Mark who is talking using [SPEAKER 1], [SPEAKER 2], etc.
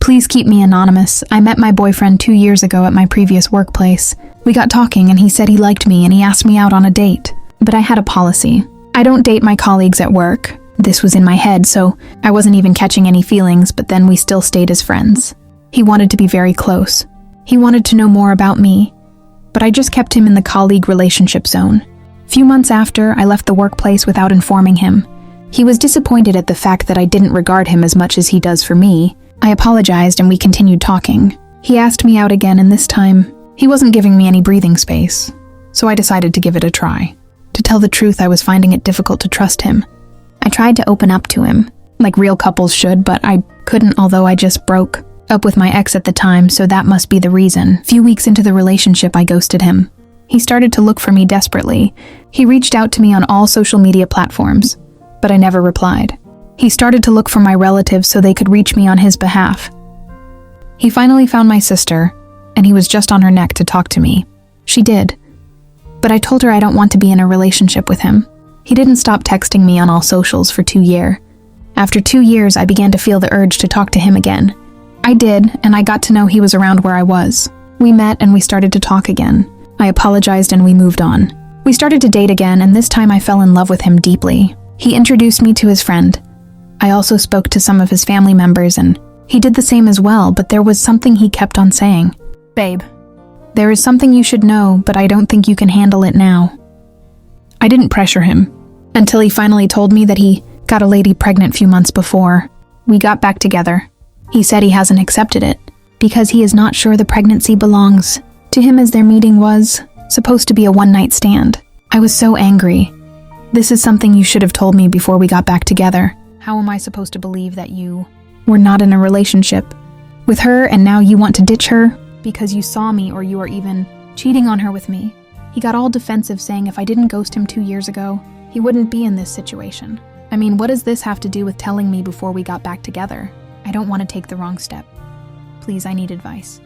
[SPEAKER 1] Please keep me anonymous. I met my boyfriend 2 years ago at my previous workplace. We got talking and he said he liked me and he asked me out on a date. But I had a policy. I don't date my colleagues at work. This was in my head, so I wasn't even catching any feelings, but then we still stayed as friends. He wanted to be very close. He wanted to know more about me, but I just kept him in the colleague relationship zone. Few months after, I left the workplace without informing him. He was disappointed at the fact that I didn't regard him as much as he does for me. I apologized and we continued talking. He asked me out again, and this time, he wasn't giving me any breathing space, so I decided to give it a try. To tell the truth, I was finding it difficult to trust him. I tried to open up to him, like real couples should, but I couldn't, although I just broke up with my ex at the time, so that must be the reason. Few weeks into the relationship, I ghosted him. He started to look for me desperately. He reached out to me on all social media platforms, but I never replied. He started to look for my relatives so they could reach me on his behalf. He finally found my sister, and he was just on her neck to talk to me. She did. But I told her I don't want to be in a relationship with him. He didn't stop texting me on all socials for 2 years. After 2 years, I began to feel the urge to talk to him again. I did, and I got to know he was around where I was. We met and we started to talk again. I apologized and we moved on. We started to date again, and this time I fell in love with him deeply. He introduced me to his friend. I also spoke to some of his family members, and he did the same as well, but there was something he kept on saying. Babe, there is something you should know, but I don't think you can handle it now. I didn't pressure him, until he finally told me that he got a lady pregnant few months before. We got back together. He said he hasn't accepted it, because he is not sure the pregnancy belongs to him, as their meeting was supposed to be a one-night stand. I was so angry. This is something you should have told me before we got back together. How am I supposed to believe that you were not in a relationship with her and now you want to ditch her because you saw me, or you are even cheating on her with me? He got all defensive, saying if I didn't ghost him 2 years ago, he wouldn't be in this situation. I mean, what does this have to do with telling me before we got back together? I don't want to take the wrong step. Please, I need advice.